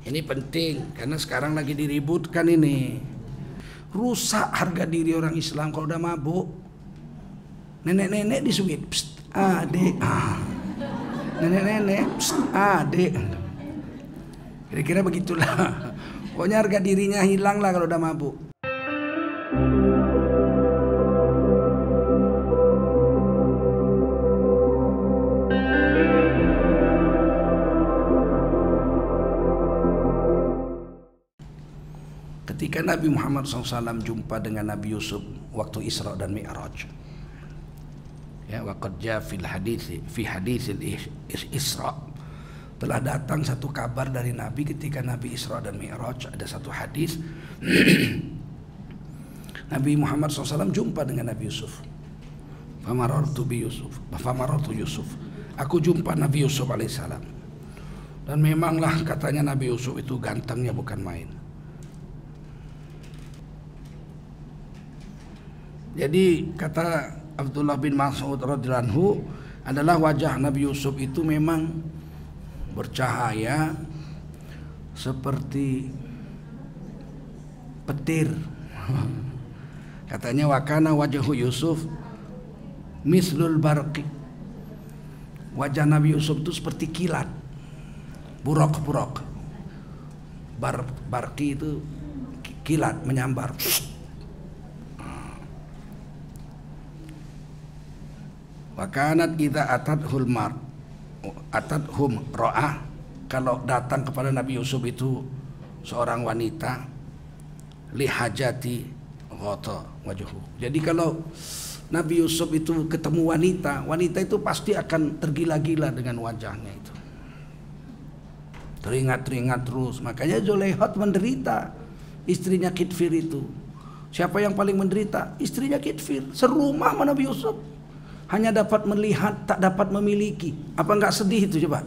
Ini penting karena sekarang lagi diributkan ini. Rusak harga diri orang Islam kalau udah mabuk. Nenek-nenek disuit, adek. Nenek-nenek, adek. Kira-kira begitulah. Pokoknya harga dirinya hilang lah kalau udah mabuk. Ketika Nabi Muhammad SAW jumpa dengan Nabi Yusuf waktu Isra dan Mi'raj, ya, waqad jaa fi haditsil Isra, telah datang satu kabar dari Nabi ketika Nabi Isra dan Mi'raj. Ada satu hadis Nabi Muhammad SAW jumpa dengan Nabi Yusuf. Famarartu Yusuf. Aku jumpa Nabi Yusuf alaihissalam. Dan memanglah katanya Nabi Yusuf itu gantengnya bukan main. Jadi kata Abdullah bin Mas'ud radhiyallahu anhu, adalah wajah Nabi Yusuf itu memang bercahaya seperti petir. Katanya wakana wajhu Yusuf mislul barqi. Wajah Nabi Yusuf itu seperti kilat. Buraq. Barqi itu kilat menyambar. Wakanat idza atathum ra'ah, kalau datang kepada Nabi Yusuf itu seorang wanita, lihajati ghata wajhu. Jadi kalau Nabi Yusuf itu ketemu wanita itu pasti akan tergila-gila dengan wajahnya itu. Teringat terus. Makanya Zulaihat menderita, istrinya Kitfir itu. Siapa yang paling menderita? Istrinya Kitfir. Serumah sama Nabi Yusuf. Hanya dapat melihat, tak dapat memiliki. Apa enggak sedih itu coba?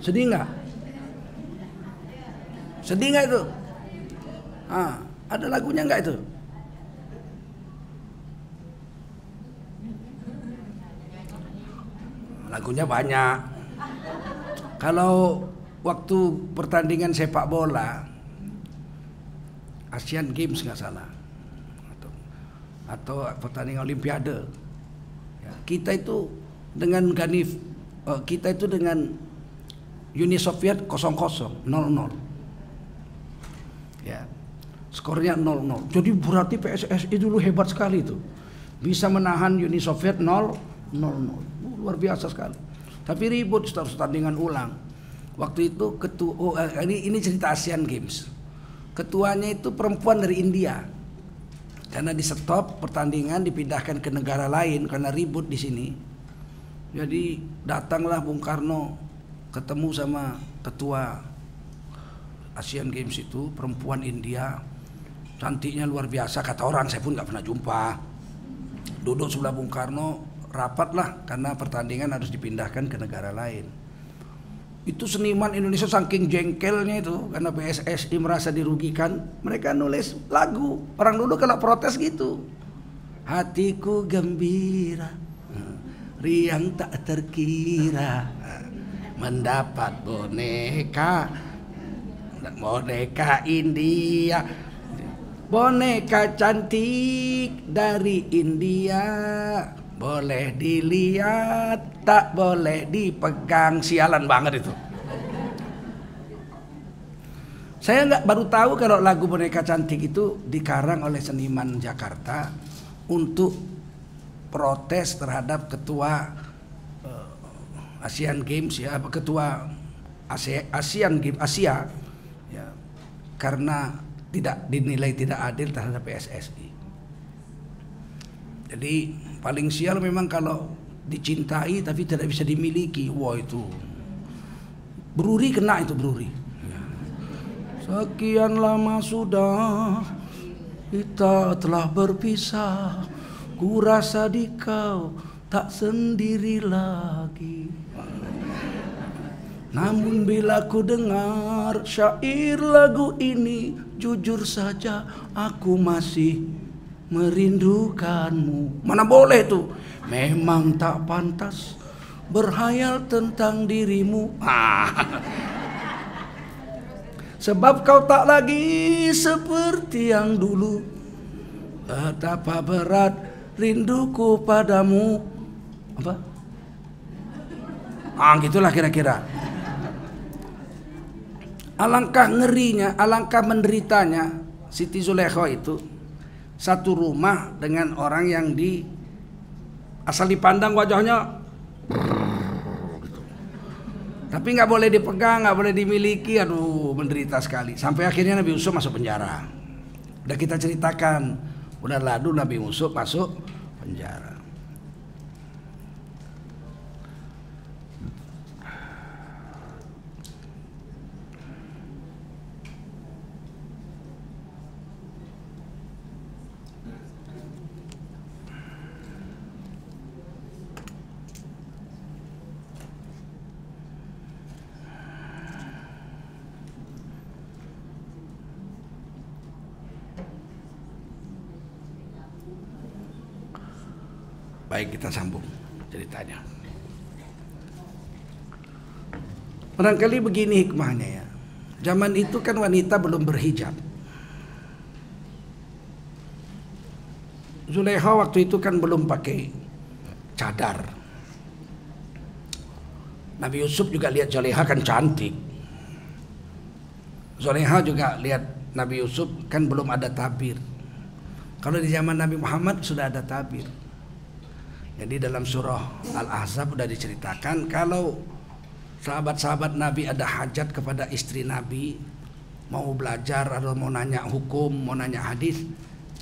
Sedih enggak? Sedih enggak itu? Ada lagunya enggak itu? Lagunya banyak. Kalau waktu pertandingan sepak bola Asian Games nggak salah, atau pertandingan Olimpiade, ya, kita itu dengan Uni Soviet 0-0, ya, skornya 0-0. Jadi berarti PSSI dulu hebat sekali itu, bisa menahan Uni Soviet 0-0, luar biasa sekali. Tapi ribut setelah pertandingan ulang. Waktu itu ini cerita Asian Games. Ketuanya itu perempuan dari India. Karena di stop pertandingan dipindahkan ke negara lain karena ribut di sini. Jadi datanglah Bung Karno ketemu sama ketua Asian Games itu, perempuan India, cantiknya luar biasa kata orang, saya pun nggak pernah jumpa. Duduk sebelah Bung Karno, rapatlah karena pertandingan harus dipindahkan ke negara lain. Itu seniman Indonesia saking jengkelnya itu karena PSSI merasa dirugikan, mereka nulis lagu. Orang dulu kalau protes gitu, hatiku gembira, riang tak terkira, mendapat boneka India, boneka cantik dari India, boleh dilihat, tak boleh dipegang. Sialan banget itu. Saya baru tahu kalau lagu boneka cantik itu dikarang oleh seniman Jakarta untuk protes terhadap ketua Asian Games, ya, ketua Asian Games Asia, ya, karena dinilai tidak adil terhadap PSSI. Jadi paling sial memang kalau dicintai tapi tidak bisa dimiliki. Wah, itu Bruri kena itu, Bruri. Sekian lama sudah kita telah berpisah, ku rasa di kau tak sendiri lagi. Namun bila ku dengar syair lagu ini, jujur saja aku masih merindukanmu. Mana boleh tuh. Memang tak pantas berhayal tentang dirimu. Sebab kau tak lagi seperti yang dulu. Betapa berat rinduku padamu. Apa? Gitulah kira-kira. Alangkah ngerinya, alangkah menderitanya Siti Zulaikha itu satu rumah dengan orang yang asal dipandang wajahnya tapi nggak boleh dipegang, nggak boleh dimiliki. Aduh, menderita sekali. Sampai akhirnya Nabi Yusuf masuk penjara. Udah kita ceritakan, udah lalu Nabi Yusuf masuk penjara. Baik, kita sambung ceritanya. Barangkali begini hikmahnya ya. Zaman itu kan wanita belum berhijab. Zulaikha waktu itu kan belum pakai cadar. Nabi Yusuf juga lihat Zulaikha kan cantik. Zulaikha juga lihat Nabi Yusuf kan belum ada tabir. Kalau di zaman Nabi Muhammad sudah ada tabir. Jadi dalam surah Al-Ahzab sudah diceritakan kalau sahabat-sahabat Nabi ada hajat kepada istri Nabi, mau belajar atau mau nanya hukum, mau nanya hadis,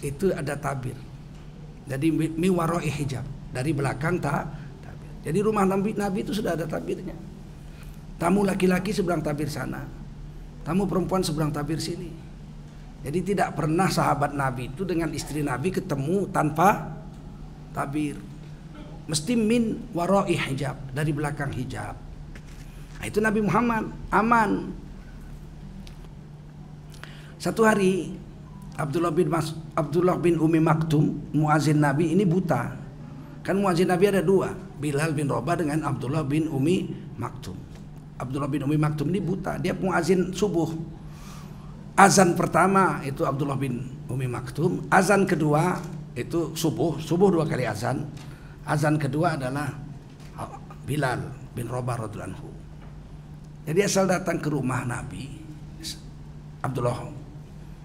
itu ada tabir. Jadi miwaroi hijab, dari belakang tabir. Jadi rumah Nabi itu sudah ada tabirnya. Tamu laki-laki seberang tabir sana, tamu perempuan seberang tabir sini. Jadi tidak pernah sahabat Nabi itu dengan istri Nabi ketemu tanpa tabir. Mesti min waroi hijab, dari belakang hijab. Nah, itu Nabi Muhammad aman. Satu hari Abdullah bin Umi Maktum, muazin Nabi ini buta. Kan muazin Nabi ada dua, Bilal bin Rabah dengan Abdullah bin Umi Maktum. Abdullah bin Umi Maktum ini buta, dia muazin subuh. Azan pertama itu Abdullah bin Umi Maktum, azan kedua itu subuh 2 kali azan. Azan kedua adalah Bilal bin Rabah radhiyallahu anhu. Jadi asal datang ke rumah Nabi, Abdullah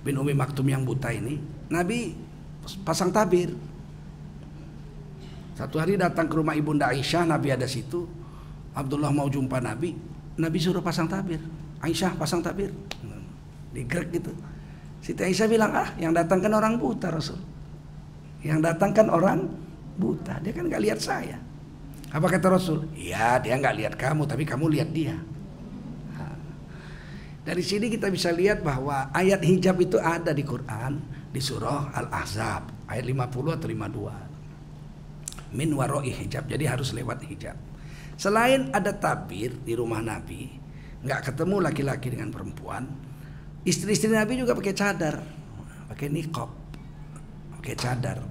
bin Umi Maktum yang buta ini, Nabi pasang tabir. Satu hari datang ke rumah Ibunda Aisyah, Nabi ada situ. Abdullah mau jumpa Nabi, Nabi suruh pasang tabir. Aisyah pasang tabir, digrek gitu. Siti Aisyah bilang, yang datang kan orang buta Rasul. Yang datang kan orang buta, dia kan nggak lihat saya. Apa kata Rasul? Iya, dia nggak lihat kamu, tapi kamu lihat dia. Dari sini kita bisa lihat bahwa ayat hijab itu ada di Quran, di surah Al-Ahzab ayat 50 atau 52. Min waroi hijab, jadi harus lewat hijab. Selain ada tabir di rumah Nabi, nggak ketemu laki-laki dengan perempuan, istri-istri Nabi juga pakai cadar, pakai niqab, pakai cadar,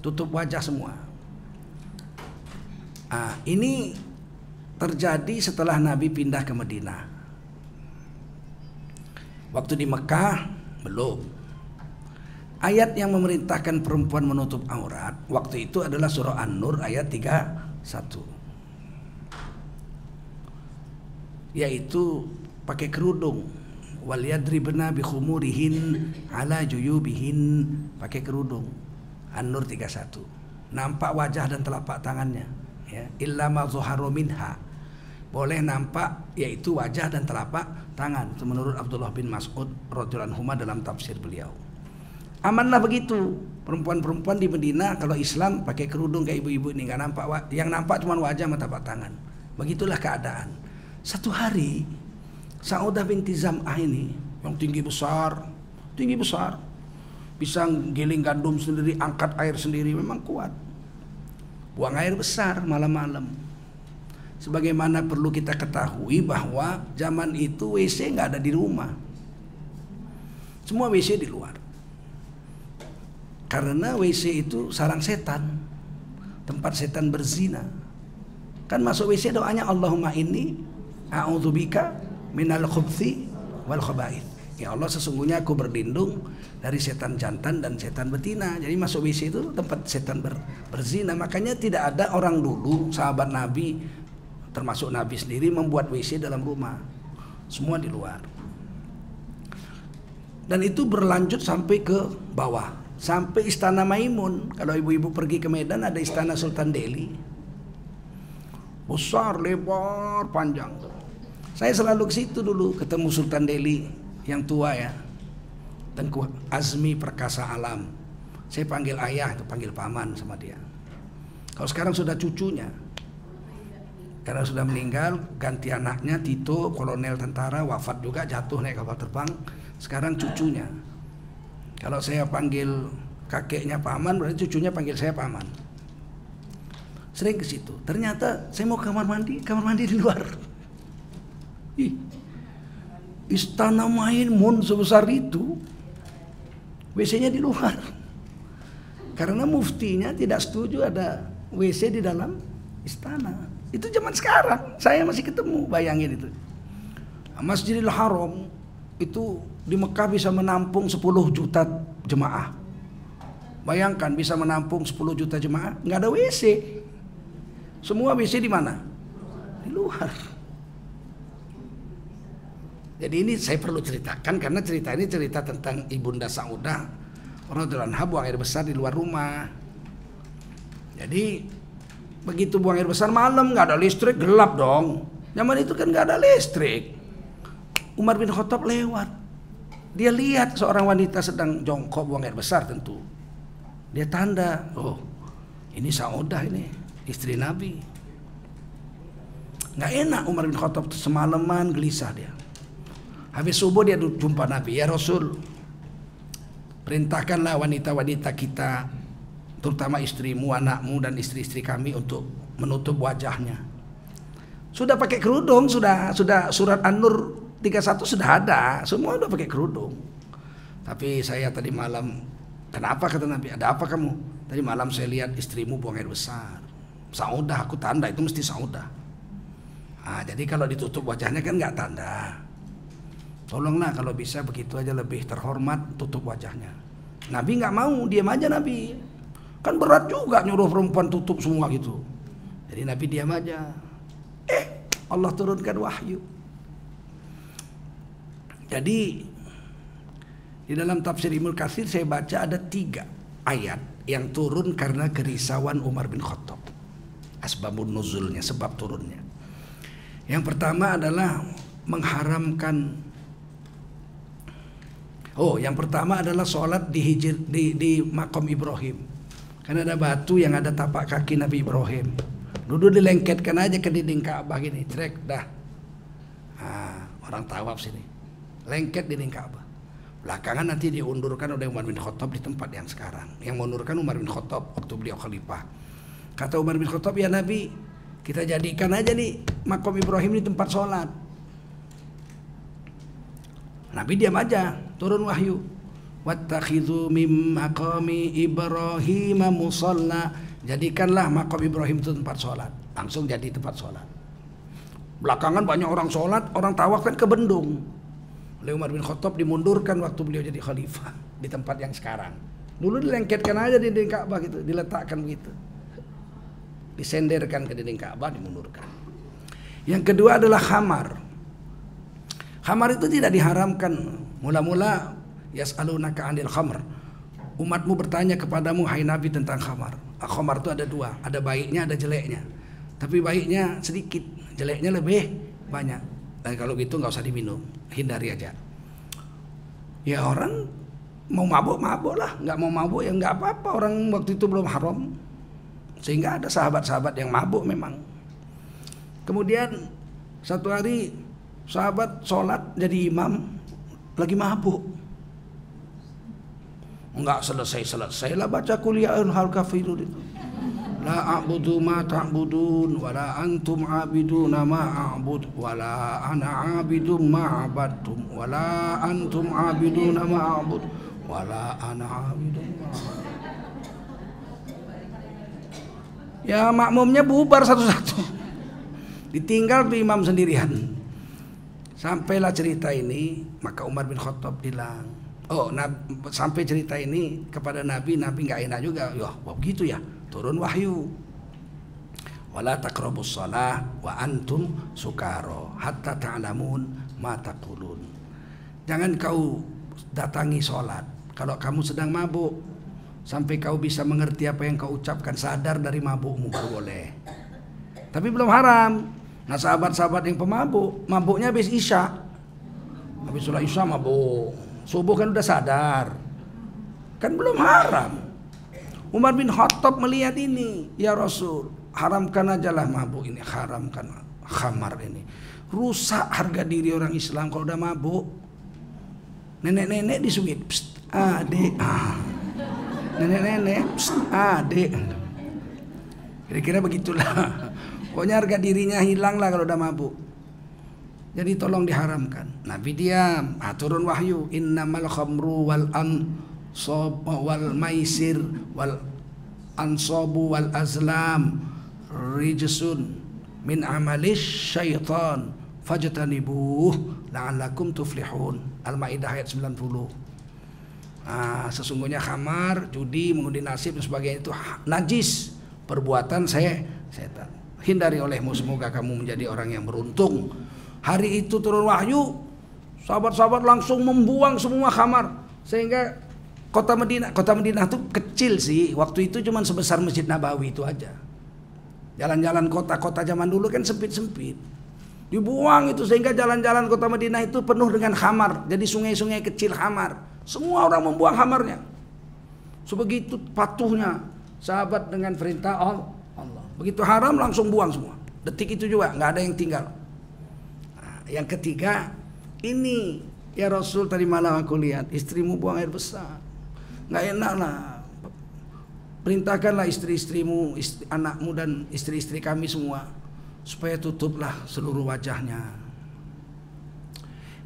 tutup wajah semua. Ini terjadi setelah Nabi pindah ke Madinah. Waktu di Mekah belum. Ayat yang memerintahkan perempuan menutup aurat waktu itu adalah surah An-Nur ayat 31. Yaitu pakai kerudung. Wal yadribna bi khumurihin ala juyubihin, pakai kerudung. An-Nur 31. Nampak wajah dan telapak tangannya, ya. Illa ma zuharu minha. Boleh nampak yaitu wajah dan telapak tangan. Itu menurut Abdullah bin Mas'ud radhiyallahu anhu dalam tafsir beliau. Amanlah begitu. Perempuan-perempuan di Madinah kalau Islam pakai kerudung kayak ibu-ibu ini, nggak nampak, yang nampak cuma wajah sama telapak tangan. Begitulah keadaan. Satu hari Saudah binti Zam'ah ini yang tinggi besar, bisa giling gandum sendiri, angkat air sendiri, memang kuat. Buang air besar malam-malam. Sebagaimana perlu kita ketahui bahwa zaman itu WC nggak ada di rumah, semua WC di luar. Karena WC itu sarang setan, tempat setan berzina. Kan masuk WC doanya Allahumma inni a'udzubika minal khubthi wal khaba'ith. Ya Allah, sesungguhnya aku berlindung dari setan jantan dan setan betina. Jadi masuk WC itu tempat setan berzina. Makanya tidak ada orang dulu sahabat Nabi, termasuk Nabi sendiri, membuat WC dalam rumah. Semua di luar. Dan itu berlanjut sampai ke bawah, sampai Istana Maimun. Kalau ibu-ibu pergi ke Medan ada Istana Sultan Delhi, besar, lebar, panjang. Saya selalu ke situ dulu, ketemu Sultan Delhi yang tua ya, Tengku Azmi Perkasa Alam. Saya panggil ayah, itu panggil paman sama dia. Kalau sekarang sudah cucunya, karena sudah meninggal, ganti anaknya Tito, kolonel tentara, wafat juga, jatuh naik kapal terbang. Sekarang cucunya. Kalau saya panggil kakeknya paman, berarti cucunya panggil saya paman. Sering ke situ. Ternyata saya mau kamar mandi di luar. Ih, Istana Maimun sebesar itu, WC-nya di luar. Karena muftinya tidak setuju ada WC di dalam istana. Itu zaman sekarang, saya masih ketemu, bayangin itu. Masjidil Haram itu di Mekah bisa menampung 10 juta jemaah. Bayangkan bisa menampung 10 juta jemaah, nggak ada WC. Semua WC di mana? Di luar. Jadi ini saya perlu ceritakan karena cerita ini cerita tentang Ibunda Saudah radhiyallahu anha buang air besar di luar rumah. Jadi begitu buang air besar malam, nggak ada listrik, gelap dong. Zaman itu kan nggak ada listrik. Umar bin Khattab lewat, dia lihat seorang wanita sedang jongkok buang air besar tentu. Dia tanda, oh ini Saudah ini, istri Nabi. Nggak enak Umar bin Khattab semalaman gelisah dia. Habis subuh dia jumpa Nabi, ya Rasul, perintahkanlah wanita-wanita kita, terutama istrimu, anakmu dan istri-istri kami untuk menutup wajahnya. Sudah pakai kerudung, sudah surat An-Nur 31 sudah ada, semua udah pakai kerudung. Tapi saya tadi malam, kenapa kata Nabi? Ada apa kamu? Tadi malam saya lihat istrimu buang air besar. Saudah, aku tanda itu mesti Saudah. Nah, jadi kalau ditutup wajahnya kan nggak tanda. Tolonglah kalau bisa begitu aja lebih terhormat, tutup wajahnya. Nabi nggak mau, diam aja Nabi. Kan berat juga nyuruh perempuan tutup semua gitu. Jadi Nabi diam aja. Allah turunkan wahyu. Jadi di dalam tafsir Ibnu Katsir saya baca ada 3 ayat yang turun karena kerisauan Umar bin Khattab. Asbabun nuzulnya, sebab turunnya. Yang pertama adalah mengharamkan. Yang pertama adalah sholat di makom Ibrahim. Karena ada batu yang ada tapak kaki Nabi Ibrahim. Dulu dilengketkan aja ke dinding Ka'bah gini, trek dah. Orang tawaf sini, lengket dinding Ka'bah. Belakangan nanti diundurkan oleh Umar bin Khattab di tempat yang sekarang. Yang mengundurkan Umar bin Khattab waktu beliau khalifah. Kata Umar bin Khattab, ya Nabi, kita jadikan aja nih makom Ibrahim di tempat sholat. Nabi diam aja, turun wahyu. Wattakhidhu mim maqami Ibrahim musalla. Jadikanlah makom Ibrahim itu tempat sholat. Langsung jadi tempat sholat. Belakangan banyak orang sholat, orang tawaf kan ke bendung. Oleh Umar bin Khattab dimundurkan waktu beliau jadi khalifah di tempat yang sekarang. Dulu dilengketkan aja di dinding Ka'bah gitu, diletakkan begitu. Disenderkan ke dinding Ka'bah, dimundurkan. Yang kedua adalah khamar. Khamar itu tidak diharamkan. Mula-mula yas'alunaka 'anil khamr. Umatmu bertanya kepadamu hai Nabi tentang khamar. Khamar itu ada 2, ada baiknya, ada jeleknya. Tapi baiknya sedikit, jeleknya lebih banyak. Dan kalau gitu nggak usah diminum, hindari aja. Ya orang mau mabuk lah, nggak mau mabuk ya nggak apa-apa. Orang waktu itu belum haram, sehingga ada sahabat-sahabat yang mabuk memang. Kemudian satu hari sahabat sholat jadi imam lagi mabuk. Enggak selesai lah baca kuliah hal kafirun itu. La a'budu ma ta'budun wa la antum 'abiduna ma a'bud wa la ana 'abidum ma 'abadtum wa la antum 'abiduna ma a'bud wa la ana 'abidum ma. Ya makmumnya bubar satu-satu. Ditinggal tuh imam sendirian. Sampailah cerita ini, maka Umar bin Khattab bilang, sampai cerita ini kepada Nabi nggak enak juga. Ya, begitu ya. Turun wahyu. Wala taqrabus shalah wa antum sukara hatta ta'lamun ma taqulun. Jangan kau datangi sholat kalau kamu sedang mabuk, sampai kau bisa mengerti apa yang kau ucapkan, sadar dari mabukmu, baru boleh. Tapi belum haram. Nah, sahabat-sahabat yang pemabuk, mabuknya habis isya. Habis sholat isya mabuk. Subuh kan udah sadar. Kan belum haram. Umar bin Khattab melihat ini, ya Rasul, haramkan ajalah mabuk ini, haramkan khamar ini. Rusak harga diri orang Islam kalau udah mabuk. Nenek-nenek disuit, adek. Nenek-nenek, adek. Kira-kira begitulah. Pokoknya harga dirinya hilang lah kalau udah mabuk. Jadi tolong diharamkan. Nabi diam. Turun wahyu. Innamal khamru wal ansab wal maisir wal ansabu wal azlam rijsun min amalis syaitan fajtanibuh la'allakum tuflihun. Al-Maidah ayat 90. Sesungguhnya khamar, judi, mengundi nasib dan sebagainya itu najis, perbuatan setan. Hindari olehmu, semoga kamu menjadi orang yang beruntung. Hari itu turun wahyu, sahabat-sahabat langsung membuang semua khamar, sehingga kota Madinah itu kecil sih. Waktu itu cuma sebesar Masjid Nabawi itu aja. Jalan-jalan kota-kota zaman dulu kan sempit-sempit. Dibuang itu sehingga jalan-jalan kota Madinah itu penuh dengan khamar. Jadi sungai-sungai kecil khamar. Semua orang membuang khamarnya. Sebegitu patuhnya sahabat dengan perintah Allah. Begitu haram langsung buang semua. Detik itu juga nggak ada yang tinggal. Yang ketiga, ini ya Rasul, tadi malam aku lihat istrimu buang air besar. Nggak enak lah. Perintahkanlah istri-istrimu, anakmu dan istri-istri kami semua, supaya tutuplah seluruh wajahnya.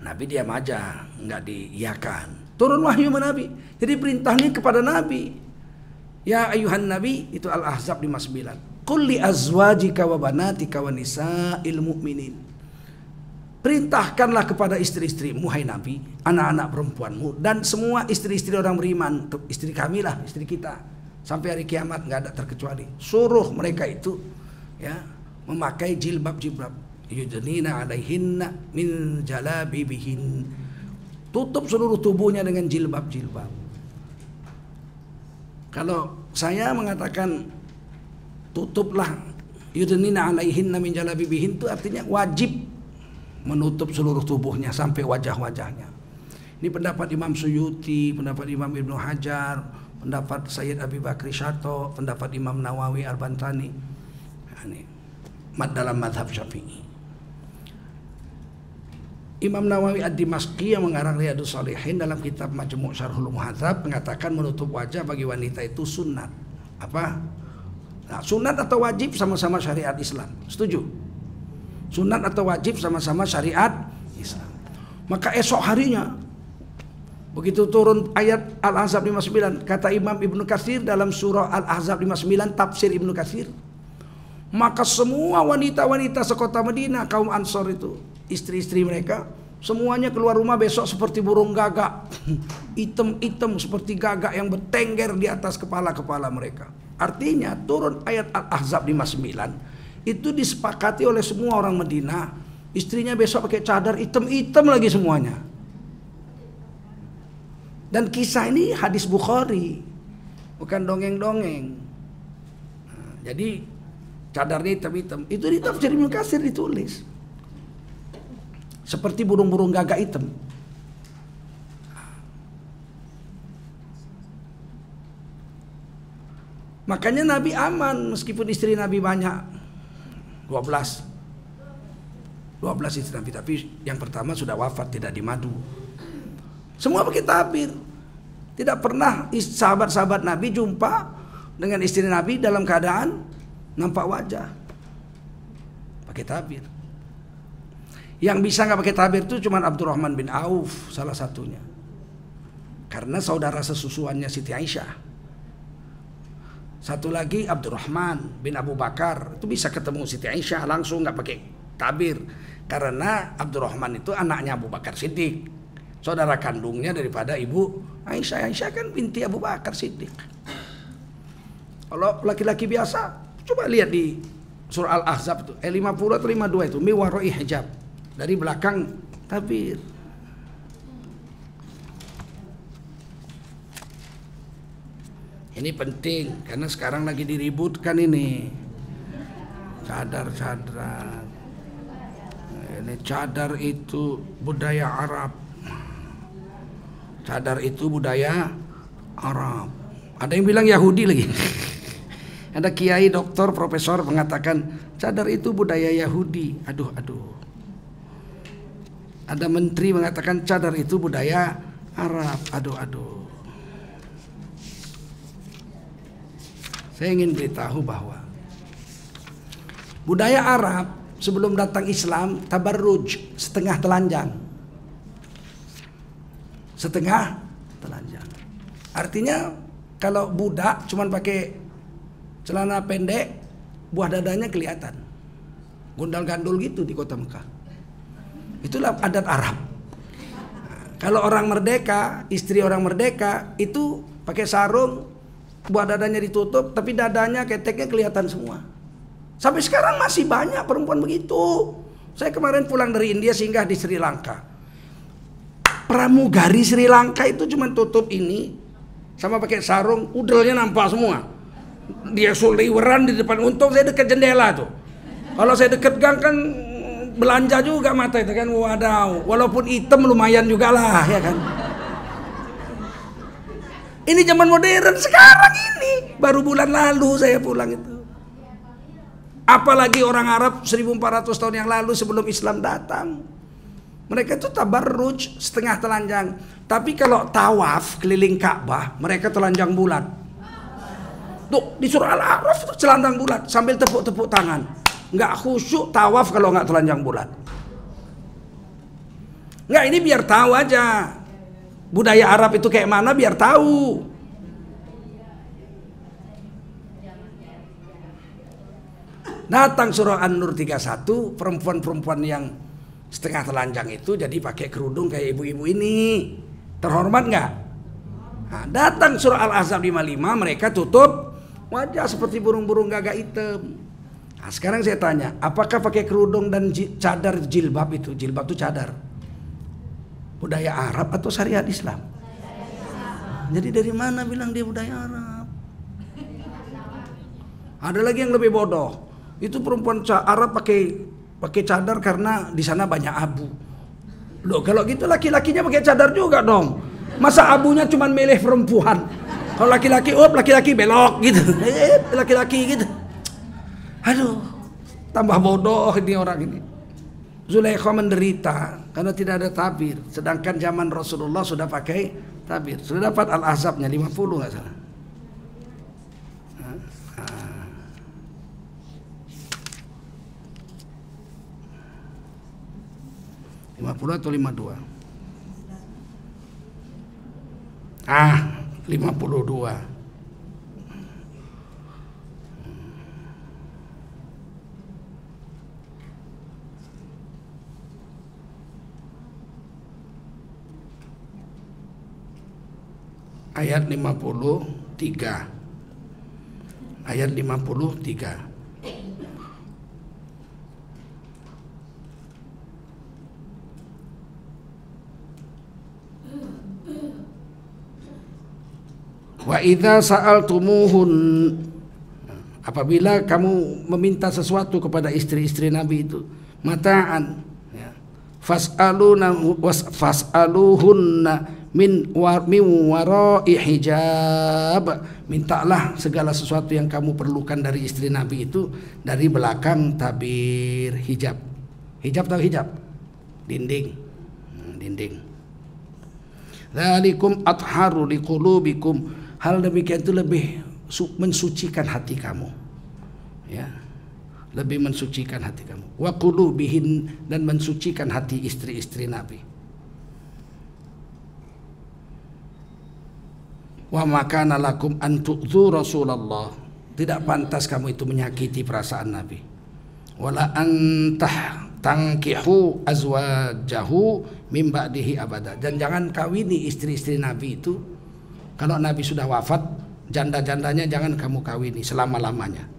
Nabi diam aja, nggak diiyakan. Turun wahyu Nabi. Jadi perintahnya kepada Nabi. Ya ayuhan Nabi, itu Al-Ahzab 59. Qul li azwajika wa banatika wa nisa'il mu'minin. Perintahkanlah kepada istri-istrimu, hai Nabi, anak-anak perempuanmu dan semua istri-istri orang beriman, istri kami lah, istri kita, sampai hari kiamat nggak ada terkecuali. Suruh mereka itu ya memakai jilbab-jilbab. Yudnina alaihinna min jalabibihin. Tutup seluruh tubuhnya dengan jilbab-jilbab. Kalau saya mengatakan tutuplah yudnina alaihinna min jalabibihin, itu artinya wajib menutup seluruh tubuhnya sampai wajah-wajahnya. Ini pendapat Imam Suyuti, pendapat Imam Ibnu Hajar, pendapat Sayyid Abi Bakri Syato, pendapat Imam Nawawi Al-Bantani. Ini dalam madhab Syafi'i. Imam Nawawi Ad-Dimashqi yang mengarang Riyadhus Shalihin dalam kitab Majmu' Syarhul Muhadzab mengatakan menutup wajah bagi wanita itu sunnat. Apa? Nah, sunat atau wajib sama-sama syariat Islam. Setuju? Sunat atau wajib sama-sama syariat Islam. Maka esok harinya begitu turun ayat Al-Ahzab 59, kata Imam Ibnu Katsir dalam surah Al-Ahzab 59 tafsir Ibnu Katsir, maka semua wanita-wanita sekota Madinah, kaum Ansor itu, istri-istri mereka, semuanya keluar rumah besok seperti burung gagak, hitam-hitam seperti gagak yang bertengger di atas kepala-kepala mereka. Artinya turun ayat Al-Ahzab 59 itu disepakati oleh semua orang Madinah, istrinya besok pakai cadar hitam-hitam lagi semuanya. Dan kisah ini hadis Bukhari, bukan dongeng-dongeng. Nah, jadi cadarnya hitam-hitam, itu di tafsir Ibnu Katsir ditulis seperti burung-burung gagak hitam. Makanya Nabi aman meskipun istri Nabi banyak, 12 istri Nabi, tapi yang pertama sudah wafat, tidak dimadu. Semua pakai tabir. Tidak pernah sahabat-sahabat Nabi jumpa dengan istri Nabi dalam keadaan nampak wajah. Pakai tabir. Yang bisa nggak pakai tabir itu cuma Abdurrahman bin Auf salah satunya. Karena saudara sesusuannya Siti Aisyah. Satu lagi Abdurrahman bin Abu Bakar, itu bisa ketemu Siti Aisyah langsung nggak pakai tabir. Karena Abdurrahman itu anaknya Abu Bakar Siddiq, saudara kandungnya daripada ibu Aisyah. Aisyah kan binti Abu Bakar Siddiq. Kalau laki-laki biasa, coba lihat di surah Al-Ahzab itu 50 atau 52 itu mi warai hijab, dari belakang tabir. Ini penting karena sekarang lagi diributkan ini cadar-cadar. Ini cadar itu budaya Arab. Cadar itu budaya Arab. Ada yang bilang Yahudi lagi. Ada kiai, doktor, profesor mengatakan cadar itu budaya Yahudi. Aduh. Ada menteri mengatakan cadar itu budaya Arab. Aduh. Saya ingin beritahu bahwa budaya Arab sebelum datang Islam tabarruj, setengah telanjang. Setengah telanjang. Artinya kalau budak cuman pakai celana pendek, buah dadanya kelihatan. Gondal-gandul gitu di kota Mekah. Itulah adat Arab. Kalau orang merdeka, istri orang merdeka itu pakai sarung, buah dadanya ditutup, tapi dadanya, keteknya kelihatan semua. Sampai sekarang masih banyak perempuan begitu. Saya kemarin pulang dari India singgah di Sri Lanka. Pramugari Sri Lanka itu cuma tutup ini sama pakai sarung, udelnya nampak semua. Dia suliweran di depan, untung saya dekat jendela tuh. Kalau saya dekat gang kan belanja juga mata itu kan, wadaw. Walaupun hitam lumayan juga lah ya kan. Ini zaman modern sekarang ini. Baru bulan lalu saya pulang itu. Apalagi orang Arab 1400 tahun yang lalu sebelum Islam datang. Mereka itu tabarruj, setengah telanjang. Tapi kalau tawaf keliling Ka'bah, mereka telanjang bulat. Tuh di surah Al-A'raf itu telanjang bulat sambil tepuk-tepuk tangan. Nggak khusyuk tawaf kalau nggak telanjang bulat. Nggak, ini biar tahu aja. Budaya Arab itu kayak mana biar tahu. Datang surah An-Nur 31, perempuan-perempuan yang setengah telanjang itu jadi pakai kerudung kayak ibu-ibu ini. Terhormat nggak? Nah, datang surah Al-Ahzab 55, mereka tutup wajah seperti burung-burung gagak hitam. Nah, sekarang saya tanya, apakah pakai kerudung dan cadar jilbab itu? Jilbab itu cadar. Budaya Arab atau syariat Islam? Jadi dari mana bilang dia budaya Arab? Ada lagi yang lebih bodoh. Itu perempuan Arab pakai cadar karena di sana banyak abu. Loh, kalau gitu laki-lakinya pakai cadar juga dong. Masa abunya cuma milih perempuan? Kalau laki-laki, laki-laki belok gitu. Laki-laki gitu. Aduh, tambah bodoh ini orang ini. Zulaikha menderita karena tidak ada tabir. Sedangkan zaman Rasulullah sudah pakai tabir. Sudah dapat Al-Ahzabnya 50 nggak salah. 50 atau 52? 52. Ayat 53. Ayat 53. Wa idza sa'altumuhun, apabila kamu meminta sesuatu kepada istri-istri Nabi itu, mata'an, ya, fas'aluhunna min wara'i hijab, mintalah segala sesuatu yang kamu perlukan dari istri Nabi itu dari belakang tabir hijab. Hijab tahu hijab? Dinding. Dinding. Dzalikum atharu liqulubikum. Hal demikian itu lebih mensucikan hati kamu, ya, lebih mensucikan hati kamu. Wa qulubihin, dan mensucikan hati istri-istri Nabi. Wa makana lakum an tu'dzu Rasulullah, tidak pantas kamu itu menyakiti perasaan Nabi. Wala antah tangkihu azwajahu mim ba'dihi abada. Dan jangan kawini istri-istri Nabi itu. Kalau Nabi sudah wafat, janda-jandanya jangan kamu kawini selama-lamanya.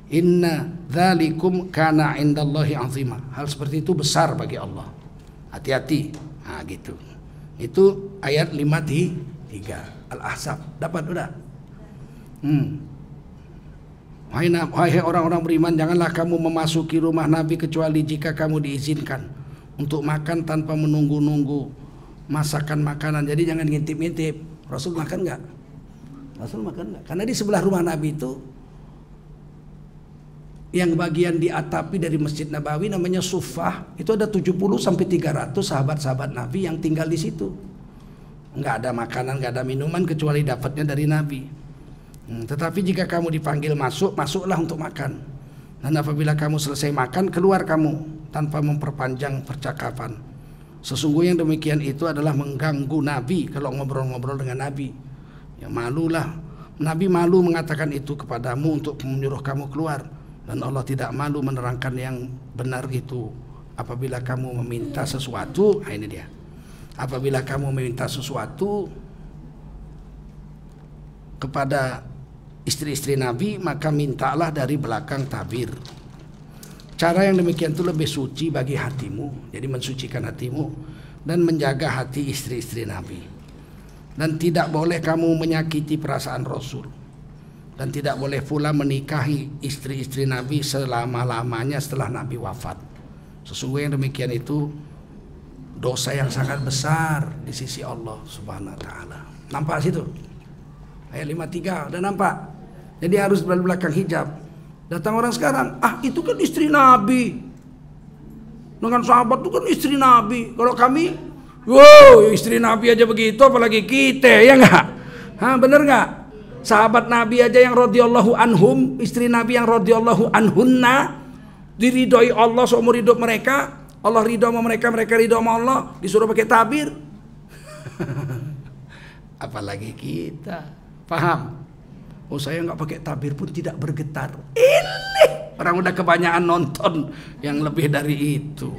Inna dzalikum kana indallahi azima. Hal seperti itu besar bagi Allah. Hati-hati. Nah, gitu. Itu ayat 53 Al-Ahzab. Dapat udah? Wahai orang-orang beriman, janganlah kamu memasuki rumah Nabi kecuali jika kamu diizinkan untuk makan tanpa menunggu-nunggu masakan makanan. Jadi jangan ngintip-ngintip. Rasul makan enggak? Rasul makan enggak? Karena di sebelah rumah Nabi itu yang bagian diatapi dari Masjid Nabawi namanya Suffah, itu ada 70 sampai 300 sahabat-sahabat Nabi yang tinggal di situ. Enggak ada makanan, enggak ada minuman kecuali dapatnya dari Nabi. Tetapi jika kamu dipanggil masuk, masuklah untuk makan. Dan apabila kamu selesai makan, keluar kamu tanpa memperpanjang percakapan. Sesungguhnya demikian itu adalah mengganggu Nabi kalau ngobrol-ngobrol dengan Nabi. Ya malulah. Nabi malu mengatakan itu kepadamu untuk menyuruh kamu keluar. Dan Allah tidak malu menerangkan yang benar itu. Apabila kamu meminta sesuatu, nah ini dia. Apabila kamu meminta sesuatu kepada istri-istri Nabi, maka mintalah dari belakang tabir. Cara yang demikian itu lebih suci bagi hatimu. Jadi mensucikan hatimu dan menjaga hati istri-istri Nabi. Dan tidak boleh kamu menyakiti perasaan Rasul. Dan tidak boleh pula menikahi istri-istri Nabi selama-lamanya setelah Nabi wafat. Sesungguhnya demikian itu dosa yang sangat besar di sisi Allah Subhanahu wa taala. Nampak situ? Ayat 53 udah nampak. Jadi harus belakang hijab. Datang orang sekarang, itu kan istri Nabi. Dengan sahabat itu kan istri Nabi. Kalau kami, wow, istri Nabi aja begitu, apalagi kita, ya enggak? Bener enggak? Sahabat Nabi aja yang radhiyallahu anhum, istri Nabi yang radhiyallahu anhunna, diridhoi Allah seumur hidup mereka. Allah ridho sama mereka, mereka ridho sama Allah, disuruh pakai tabir. Apalagi kita. Paham? Oh, saya nggak pakai tabir pun tidak bergetar. Ini orang udah kebanyakan nonton yang lebih dari itu.